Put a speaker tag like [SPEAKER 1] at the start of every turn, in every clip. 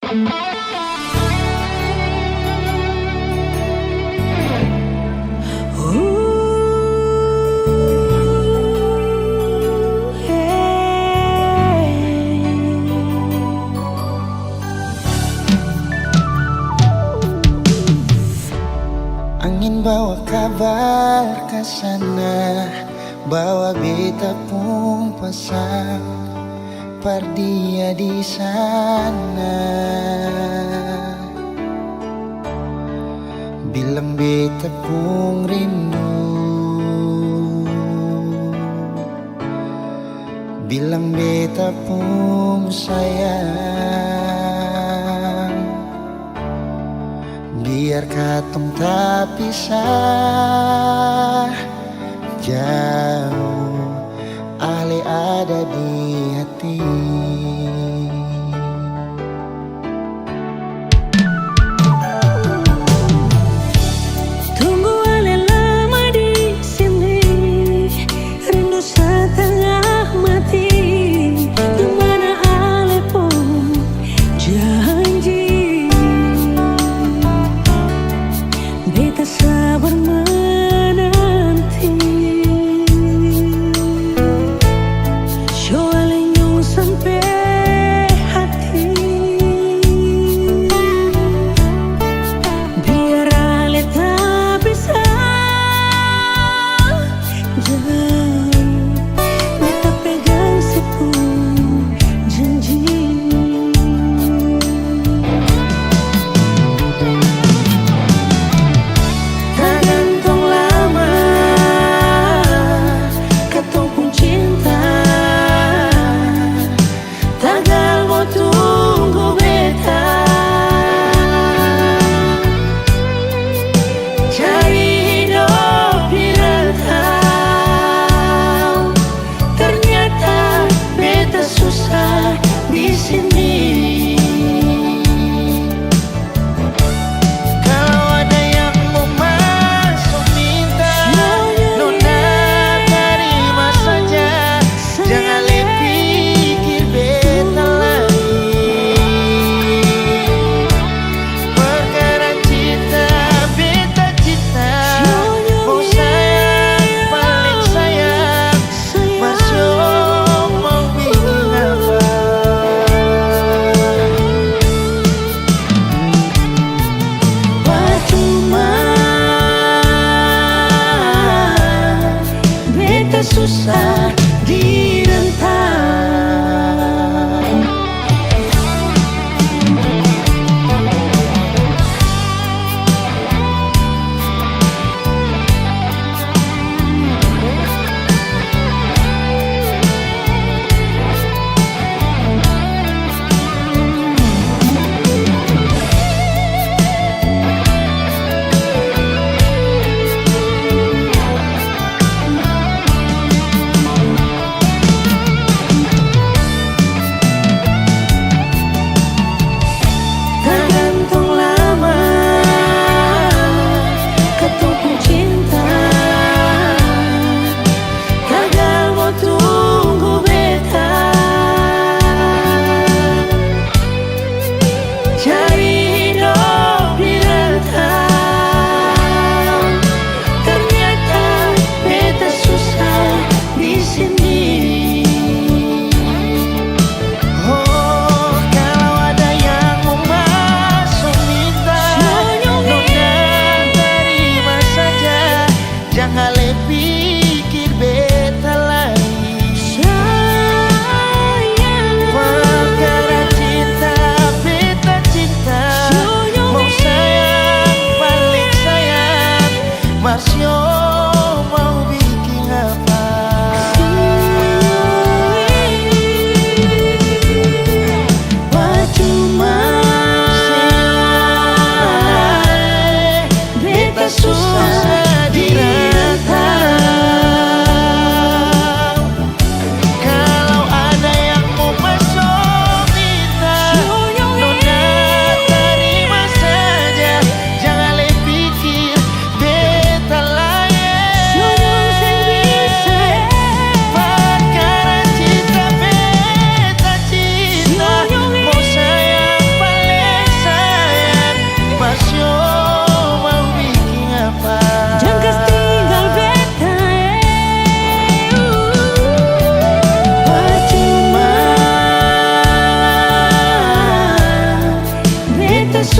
[SPEAKER 1] Angin bawa kabar ke sana, bawa beta pun pasang pardia di sana. Bilang beta pun rindu, bilang beta pun sayang. Biar katong tak pisah jauh, Ale ada di hati.
[SPEAKER 2] Tunggu Ale lama di sini, rindu setengah mati. Dimana Ale pun janji, beta sabar menanti. Show Ale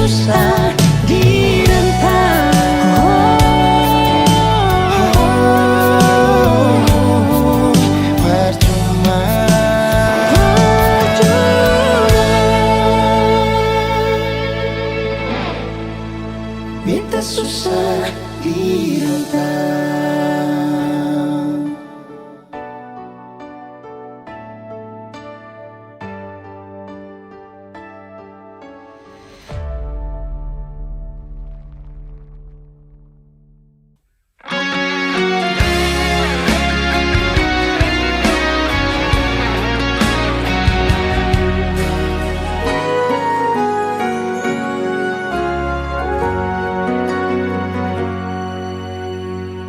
[SPEAKER 2] susah direntang.
[SPEAKER 1] Percuma, beta susah direntang.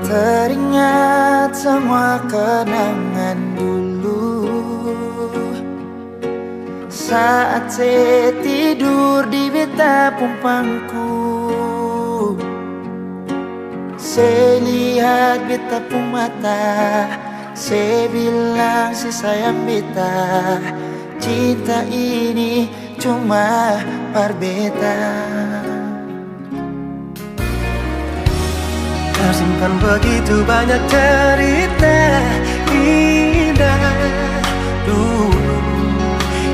[SPEAKER 1] Teringat semua kenangan dulu, saat saya tidur di beta pumpangku. Saya lihat beta pun mata, saya bilang si sayang beta, cinta ini cuma par beta.
[SPEAKER 3] Tersimpan begitu banyak cerita indah dulu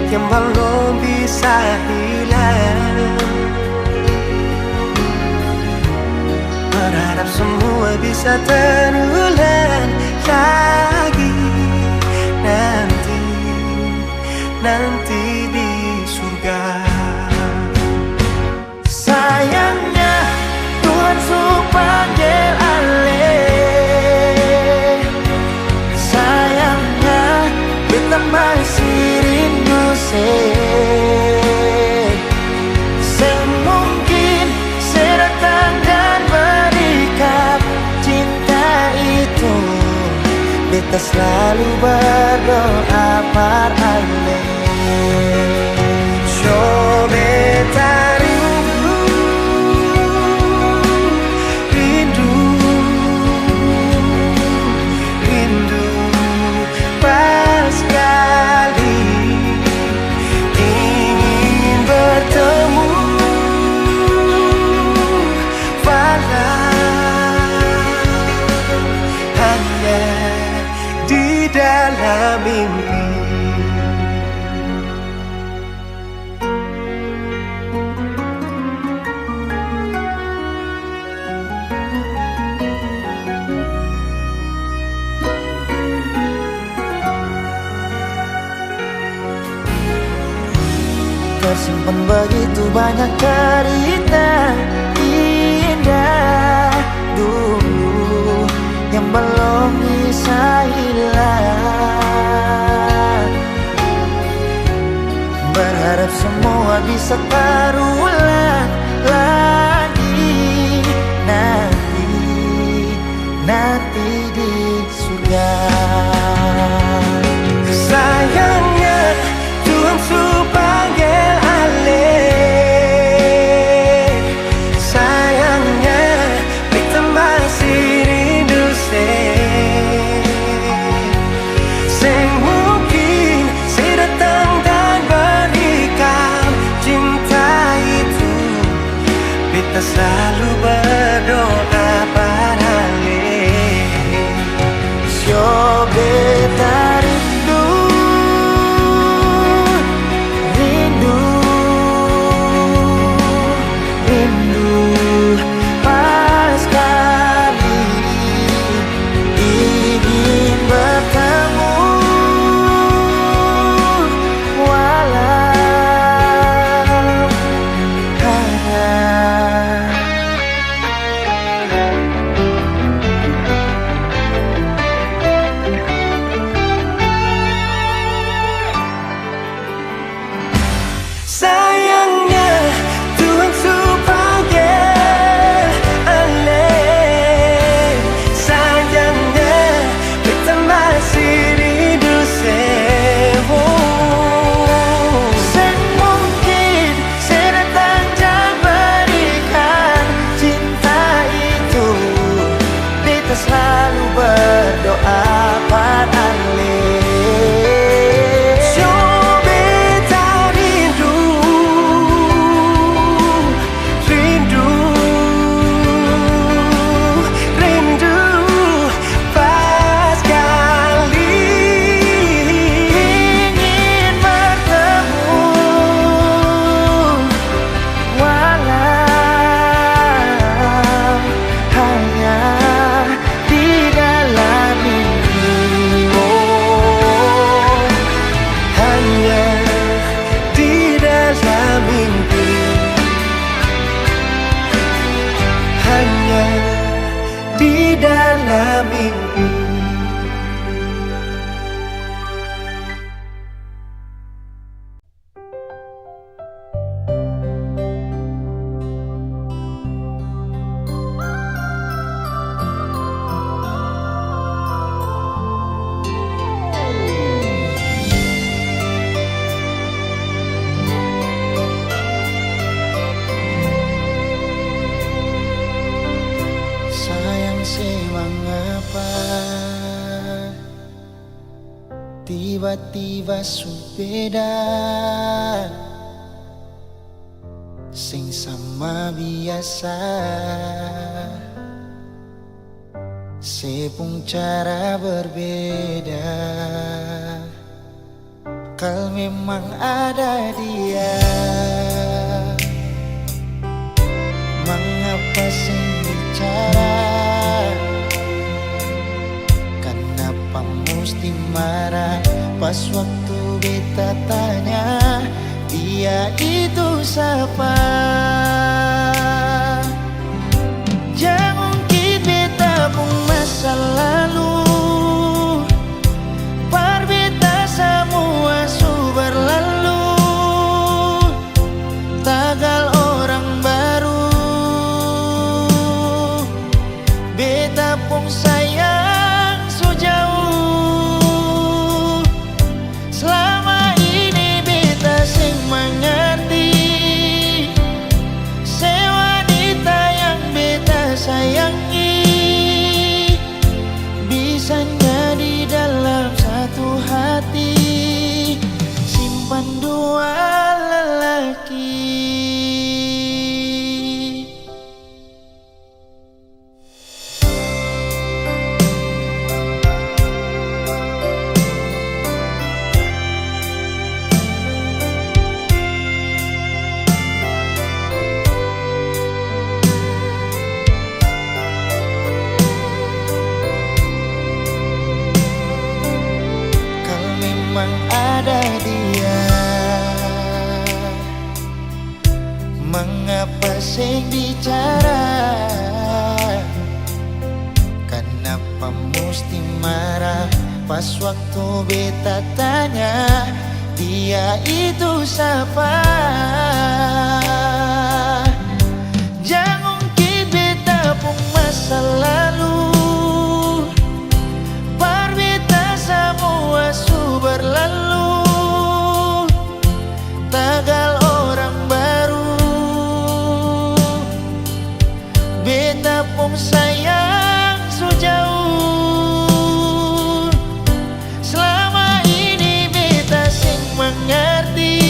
[SPEAKER 3] yang belum bisa hilang. Berharap semua bisa terulang lagi nanti di surga.
[SPEAKER 1] Sayangnya Tuhan suruh panggil alih. Sayangnya beta masih rindu semungkin saya datang dan berikan cinta itu. Beta selalu berdoa par alih.
[SPEAKER 3] So beta rindu pas sekali ingin bertemu, walau hanya di dalam mimpi.
[SPEAKER 1] Tersimpan begitu banyak cerita indah dulu yang belum bisa hilang. Berharap semua bisa terulang lagi nanti di surga.
[SPEAKER 3] Sayangnya Tuhan suruh panggil alih. Sayangnya beta masih rindu semungkin saya datang dan berikan cinta itu. Beta selalu berdoa padalih.
[SPEAKER 1] Sio beta rindu pas sekali ingin bertemu, walau hanya
[SPEAKER 3] sayangnya Tuhan suruh panggil alih. Sayangnya beta masih rindu
[SPEAKER 1] semungkin saya datang dan berikan cinta itu. Beta selalu berdoa pada alih.
[SPEAKER 3] So beta rindu
[SPEAKER 1] tiba-tiba supeda sing sama biasa sepung cara berbeda. Kal memang ada dia, mengapa sing bicara? Kenapa mesti marah pas waktu beta tanya dia itu siapa? Jangan ungkit beta pun masa lalu, par beta semua su berlalu, tagal orang baru. Beta pun sayang su jauh, selama ini beta sing mengerti se wanita yang beta sayangi bisanya di dalam satu hati simpan dua lelaki. Memang ada dia, mengapa sing bicara? Kenapa mesti marah pas waktu beta tanya dia itu siapa? Jangan ungkit beta pun masa lalu, par beta semua su berlalu, tagal orang baru. Beta pun sayang su jauh, selama ini beta sing mengerti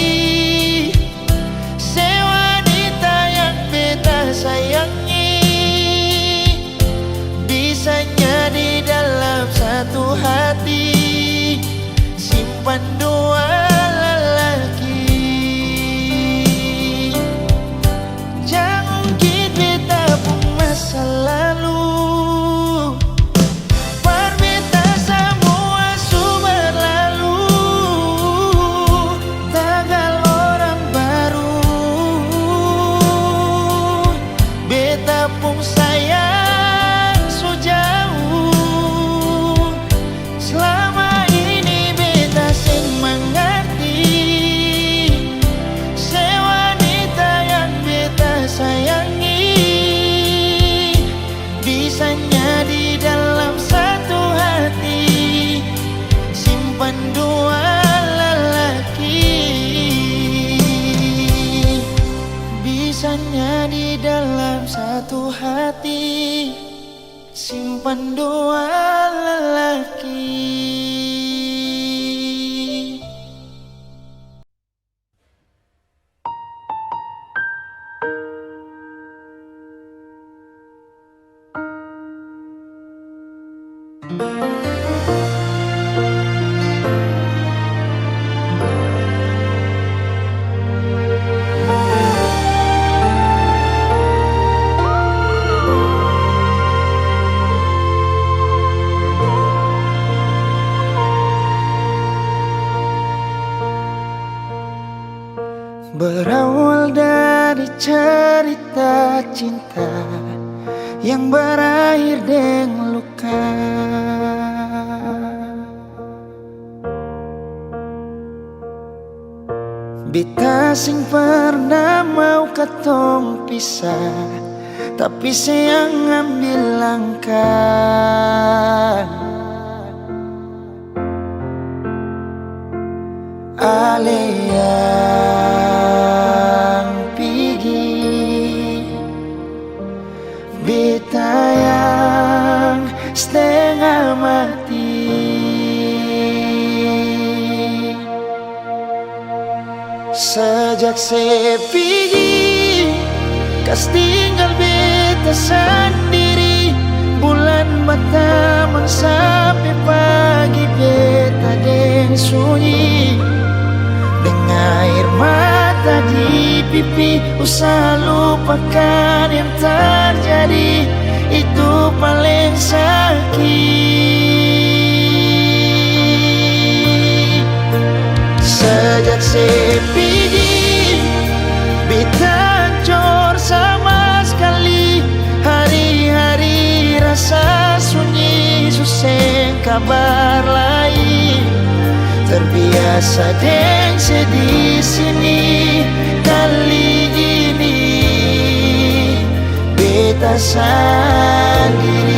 [SPEAKER 1] se wanita yang beta sayangi bisanya di dalam satu hati simpan dua lelaki. Jangan ungkit beta pun masa lalu, par beta semua su berlalu, tagal orang baru. Beta pun sayang su jauh, selama ini beta sing mengerti se wanita yang beta sayangi bisanya di dalam satu hati simpan dua lelaki. Bisanya di dalam satu hati simpan dua lelaki. Berawal dari cerita cinta yang berakhir dengan luka, beta sing pernah mau katong pisah, tapi sayang ambil langkah. Ale yang pergi, beta yang setengah mati. Sejak sepigi kas tinggal beta sendiri, bulan berteman sampai pagi beta deng sunyi. Dengan air mata di pipi, usaha lupakan yang terjadi, itu paling sakit. Sejak sepigi beta hancur sama sekali, hari-hari rasa sunyi, susah kabar lain. Terbiasa deng sedih sini, kali ini beta sendiri.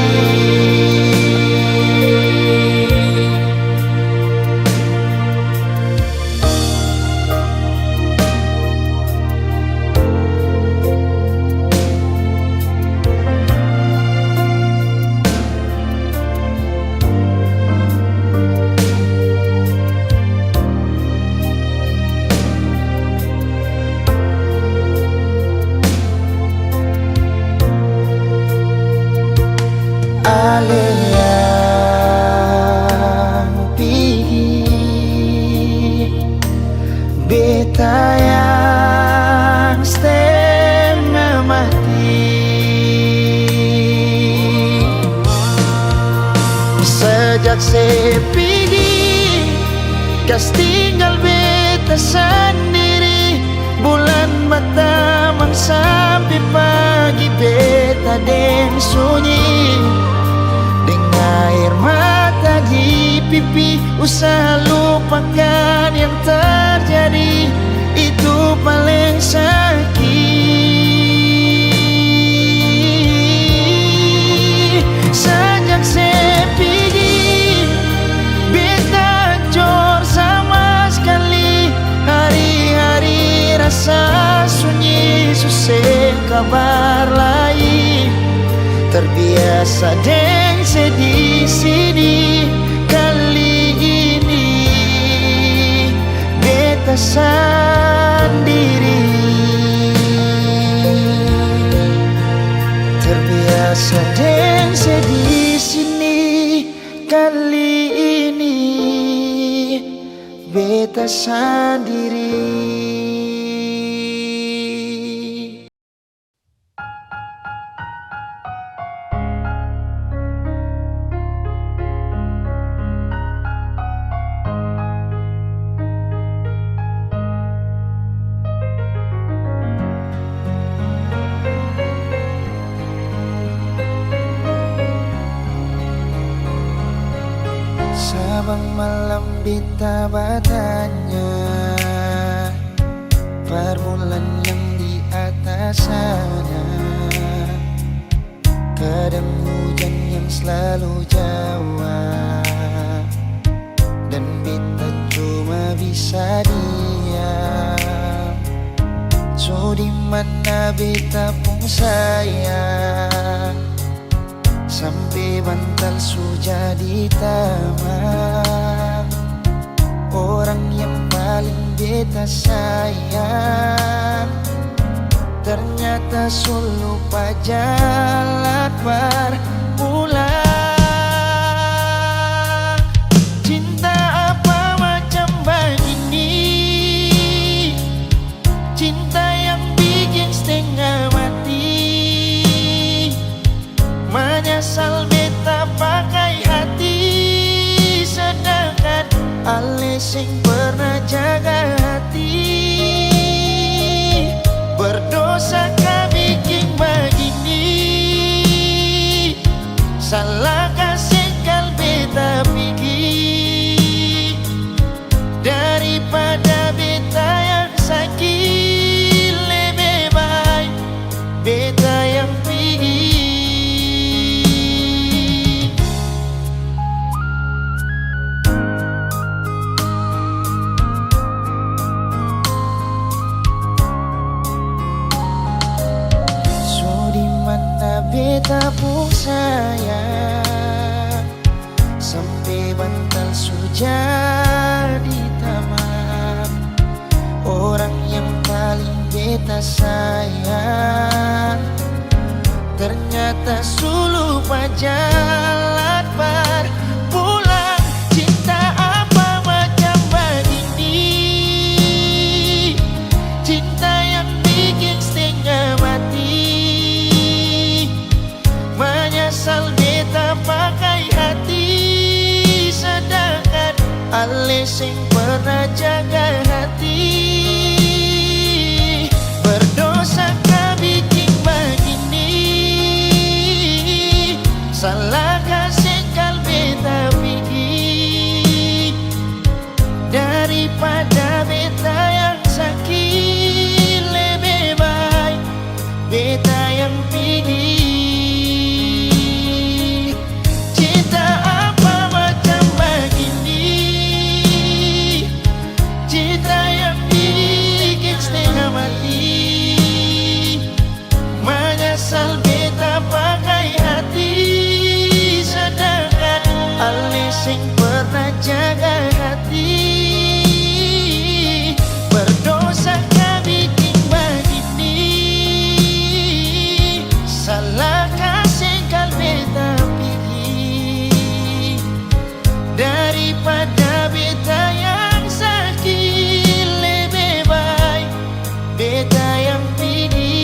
[SPEAKER 1] Yang pergi, beta yang setengah mati. Sejak sepigi kas tinggal beta sendiri, bulan berteman sampai pagi beta deng sunyi. Air mata di pipi, usaha lupakan yang terjadi, itu paling sakit. Sejak sepigi beta hancur sama sekali, hari-hari rasa sunyi, susah kabar lain. Terbiasa deng sedih sini, kali ini beta sendiri. Terbiasa deng sedih sini, kali ini beta sendiri. Sabang malam beta bertanya, permulaan yang di atas sana, kadang hujan yang selalu jawab, dan beta cuma bisa diam. So di mana beta pun sayang, sampai bantal sudah di taman. Orang yang paling beta sayang ternyata solo pajalan berpulang. Cinta apa macam begini, cinta yang bikin setengah mati. Menyesal beta pakai hati, sedangkan ale sing pernah jaga hati. Berdosa kah bikin begini, salah kasih kal beta pergi, daripada beta yang sakit, lebih baik beta yang pergi. Beta pun sayang, sampai bantal sudah di taman. Orang kata sayang, ternyata suluh jalan berpulang. Cinta apa macam begini, cinta yang bikin setengah mati. Menyesal beta pakai hati, sedangkan ale sing pernah jaga hati. Berdosa kah bikin begini, salah kasih kal beta pergi. Daripada beta yang sakit, lebih baik beta yang pergi. Cinta apa macam begini, cinta yang bikin setengah mati. Menyesal beta pakai hati, sedangkan ale sing pernah jaga hati. Berdosa kah bikin begini, salah kasih kal beta pergi. Daripada beta yang sakit, lebih baik beta yang pergi.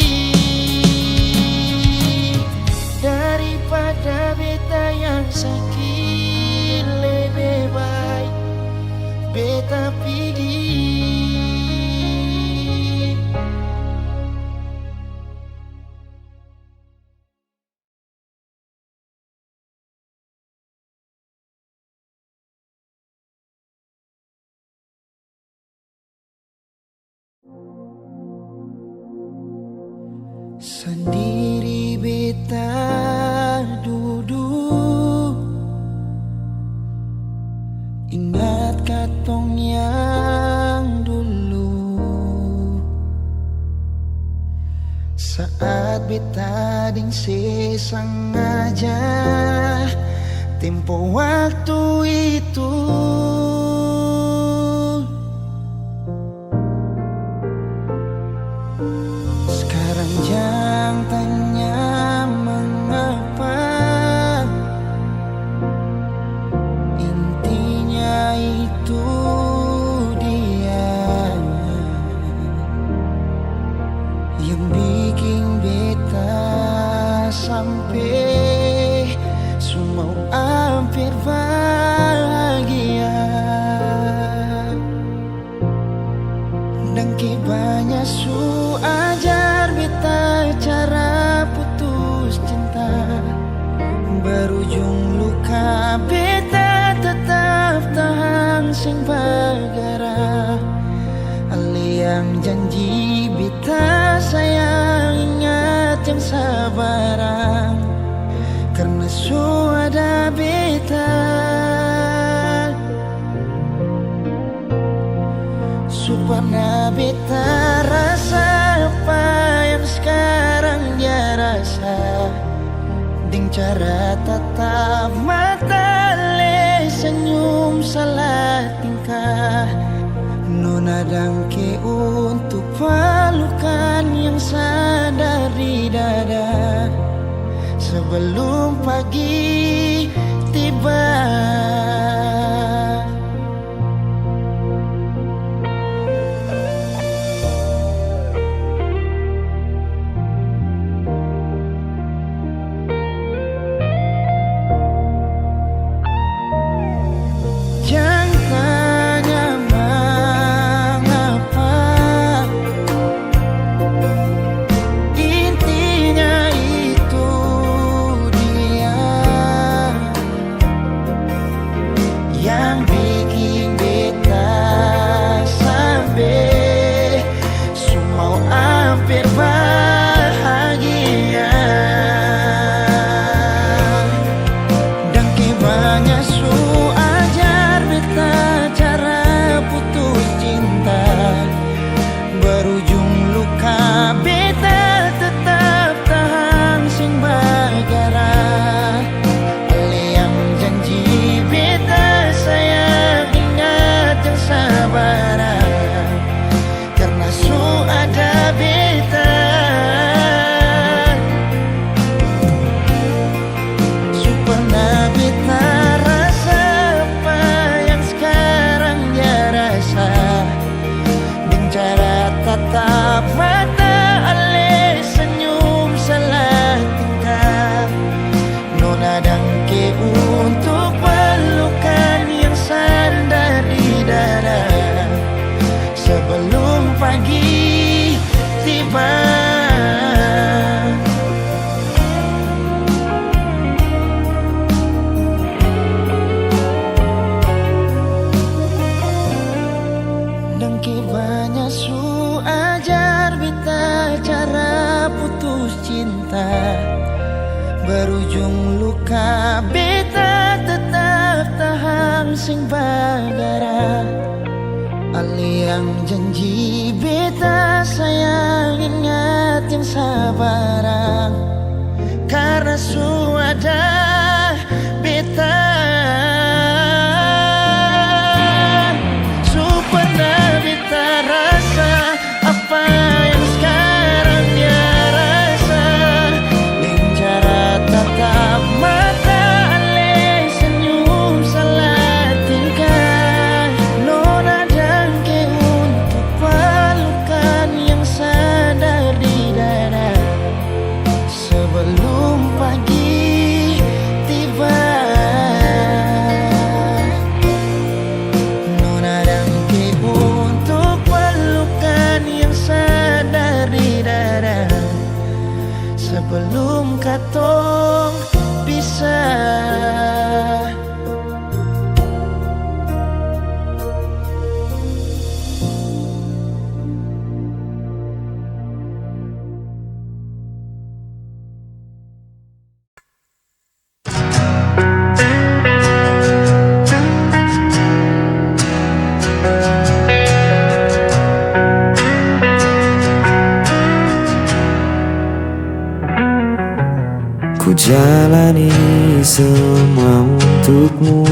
[SPEAKER 1] Daripada beta yang sakit, lebih baik beta pergi. Sendiri beta duduk, ingat katong yang dulu. Saat beta ding sengaja tempo waktu itu. Sekarang jangan tanya mengapa, intinya itu dia yang bikin beta sampai semua hampir bahagia. Dan banyak su ajar beta cara putus cinta, berujung luka beta tetap tahan sing bagara. Ale yang janji beta sayang, ingat yang sabaran, karena su ada beta. Supaya beta rasa apa yang sekarang dia rasa, ding cara tatap mata le senyum salah tingkah. Nona dangke untuk pelukan yang sadar di dada sebelum pagi tiba. Intinya itu dia cinta berujung luka, beta tetap tahan sing bagara. Ali yang janji beta sayang ingat yang sabarang, karena suada beta supaya beta rasa apa yang sekarang dia rasa. Lencara tatap mata ale senyum salah tingkah, nona dangke untuk pelukan yang sadar di dada sebelum pagi tiba. Nona dangke untuk pelukan yang sadar di dada sebelum katong bisa.
[SPEAKER 4] Ku jalani semua untukmu,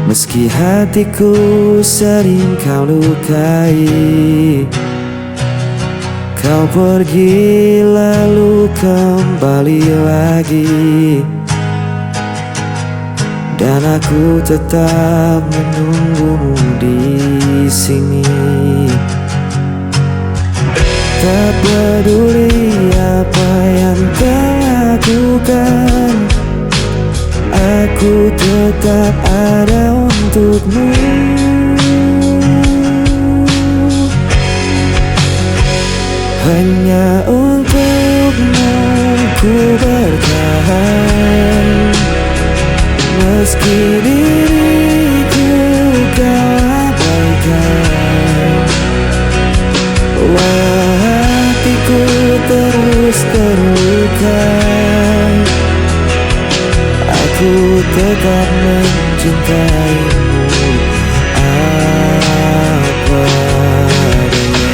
[SPEAKER 4] meski hatiku sering kau lukai. Kau pergi lalu kembali lagi, dan aku tetap menunggumu di sini. Tak peduli apa yang kau lakukan, aku tetap ada untukmu. Hanya untukmu ku bertahan, meski diriku kau abaikan. Hatiku terus terluka, aku tetap mencintaimu apa adanya.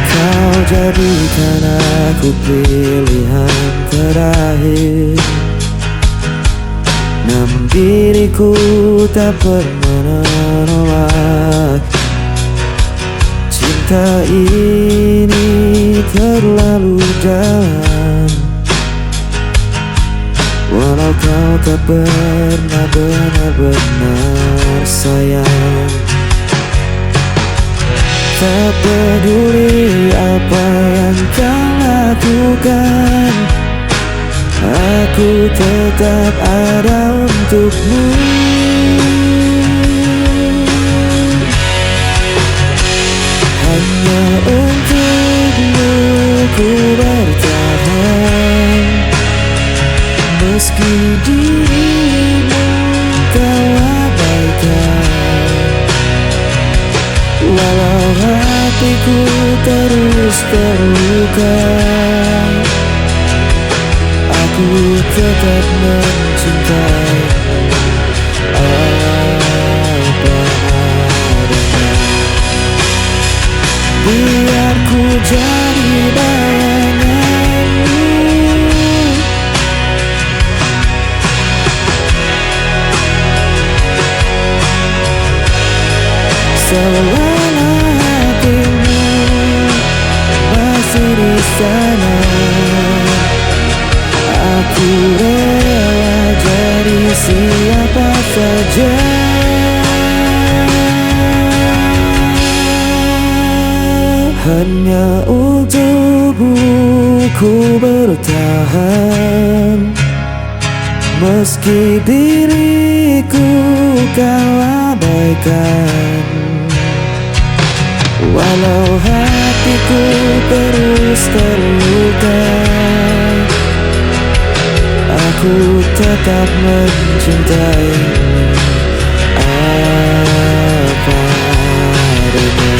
[SPEAKER 4] Kau jadikan aku pilihan terakhir, namun diriku tak pernah menolak. Cinta ini terlalu dalam, walau kau tak pernah benar-benar sayang. Tak peduli apa yang kau lakukan, aku tetap ada untukmu. Hanya untukmu ku bertahan, meski dirimu kau abaikan. Walau hatiku terus terluka, aku tetap mencintaimu apa adanya. Biar ku jadi bayanganmu, selama hatimu masih di sana, aku rela jadi siapa saja. Hanya untukmu ku bertahan, meski diriku kau abaikan. Walau hatiku terus terluka, aku tetap mencintaimu apa adanya.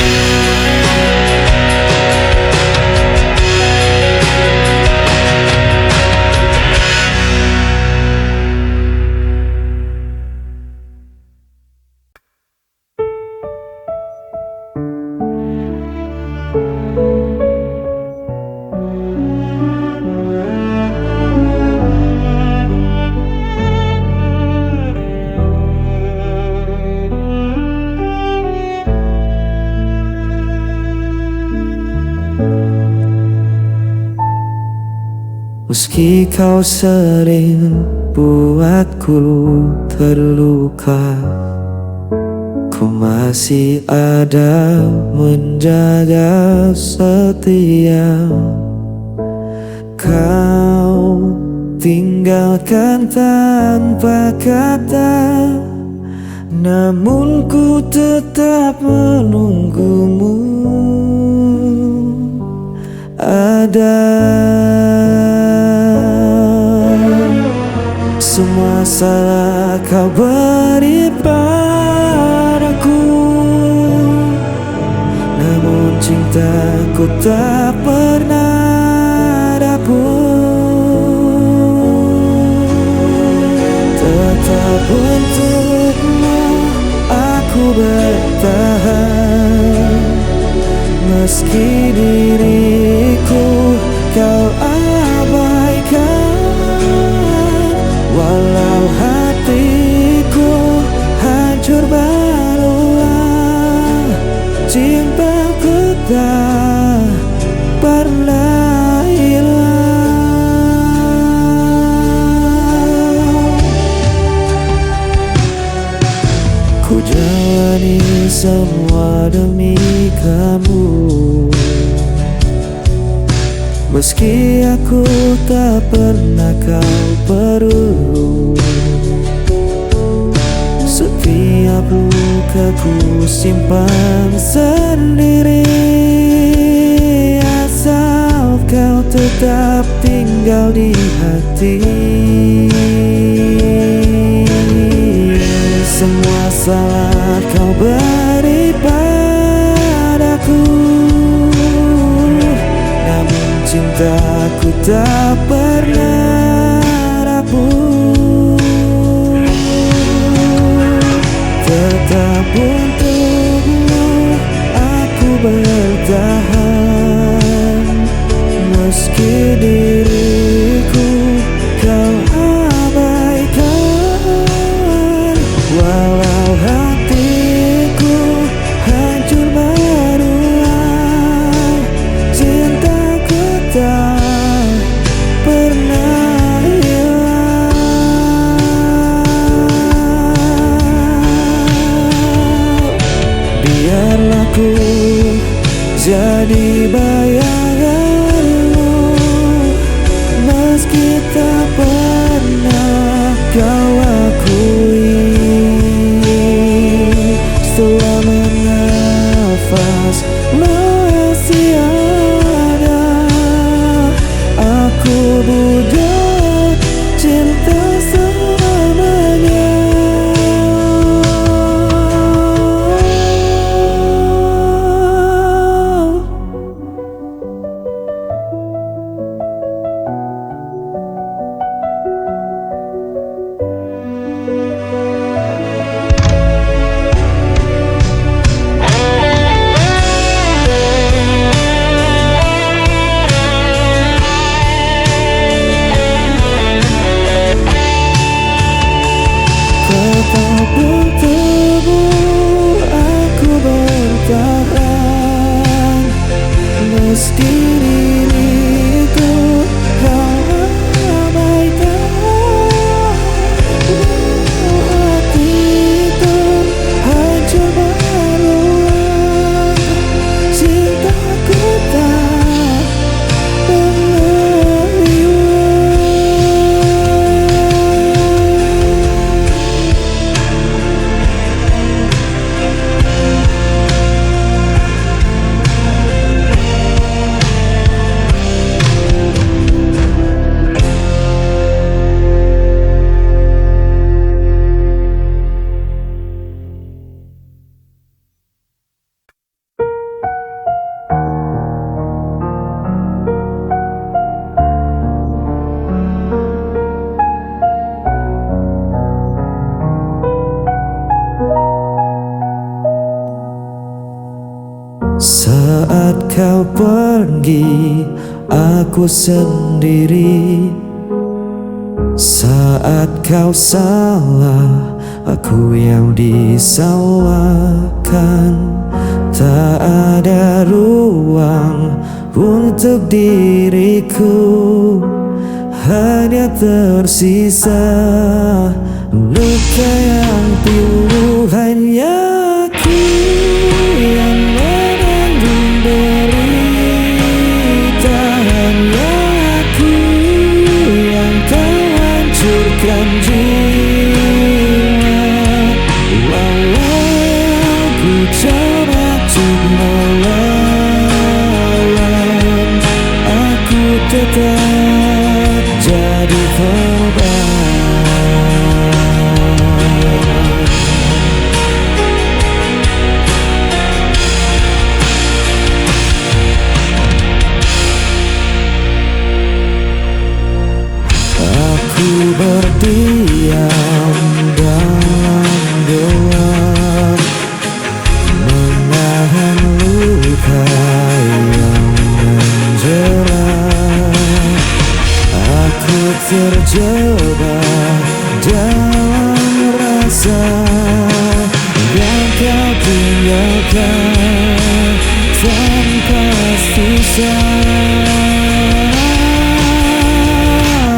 [SPEAKER 4] Meski kau sering buatku terluka, ku masih ada menjaga setia. Kau tinggalkan tanpa kata, namun ku tetap menunggumu. Ada semua salah kau beri padaku, namun cintaku tak pernah dapur. Tetap untukmu aku bertahan, meski diriku kau abaikan. Walau hatiku hancur berulang, cintaku tak pernah hilang. Ku jalani semua demi kamu, meski aku tak pernah kau perlu. Setiap luka ku simpan sendiri, asal kau tetap tinggal di hati. Semua salah kau beri padaku, namun cintaku tak pernah rapuh. Tetap untukmu aku bertahan, meski diriku kau abaikan. Walau hatiku hancur berulang, cintaku tak pernah hilang. Biarlah ku jadi bayanganmu, meski tak pernah kau akui. Selama nafas masih ada, aku budak cinta selamanya. Tetap untukmu aku bertahan, meski diriku kau abaikan. Hatiku hancur berulang, cintaku tak pernah hilang. kau pergi, aku sendiri. Saat kau salah, aku yang disalahkan. Tak ada ruang untuk diriku, hanya tersisa luka yang pilu. Hanya aku yang menanggung derita, hanya aku yang kau hancurkan jiwa. Walau ku coba untuk melawan, aku tetap jadi korban. Aku berdiam dalam gelap, menahan luka yang menjerat. Aku terjebak dalam rasa yang kau tinggalkan tanpa sisa.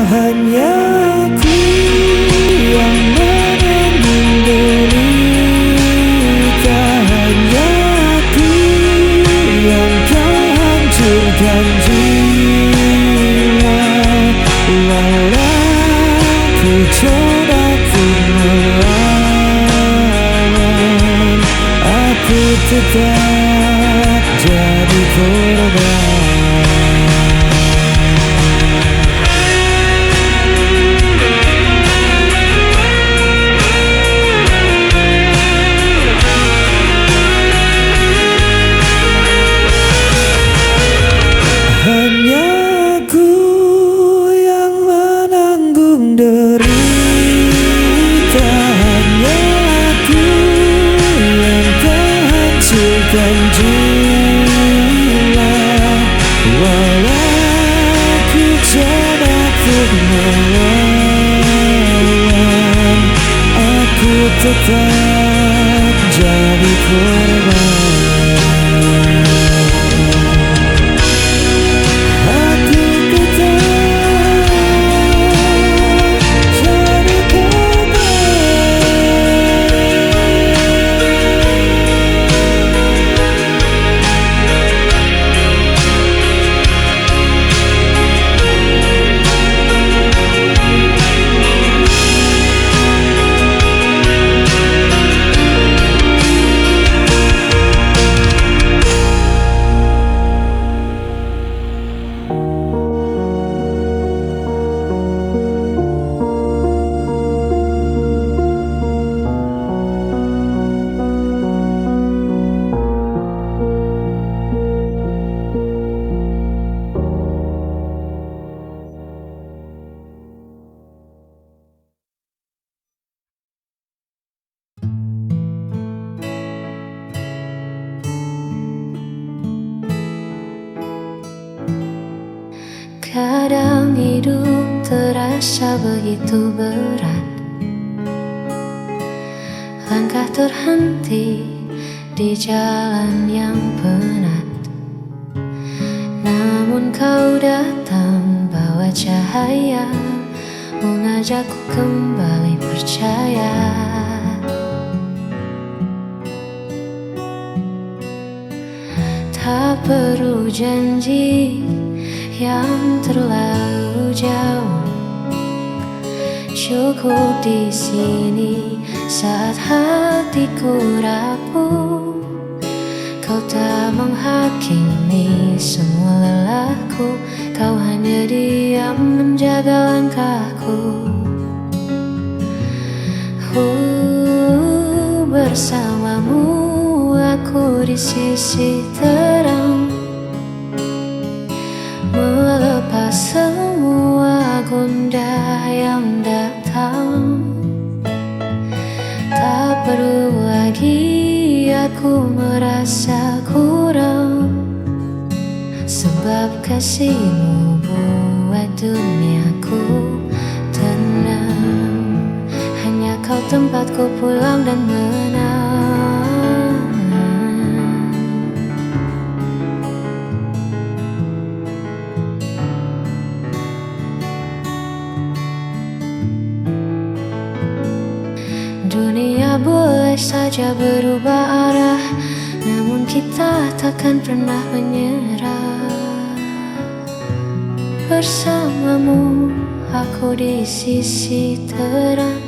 [SPEAKER 4] Hanya aku yang menanggung derita, hanya aku yang kau hancurkan jiwa. Walau ku coba untuk melawan, aku tetap jadi korban. Hanya aku yang menanggung derita, hanya aku yang terhancurkan jiwa. Walau ku coba untuk melawan, aku tetap jadi korban.
[SPEAKER 2] Kadang hidup terasa begitu berat, langkah terhenti di jalan yang penat. Namun kau datang bawa cahaya, mengajakku kembali percaya. Tak perlu janji yang terlalu jauh, cukup di sini saat hatiku rapuh. Kau tak menghakimi semua lelahku, kau hanya diam menjaga langkahku. Bersamamu aku di sisi terang, melepas semua gundah yang datang. Tak perlu lagi aku merasa kurang, Sebab kasihmu buat duniaku tenang. Hanya kau tempatku pulang dan menang. Dunia boleh saja berubah arah, namun kita takkan pernah menyerah. Bersamamu aku di sisi terang,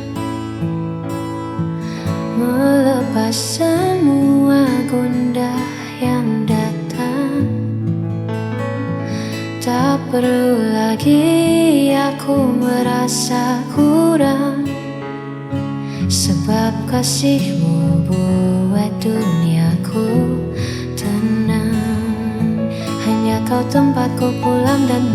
[SPEAKER 2] melepas semua gundah yang datang. Tak perlu lagi aku merasa kurang, sebab kasihmu buat duniaku tenang. Hanya kau tempatku pulang dan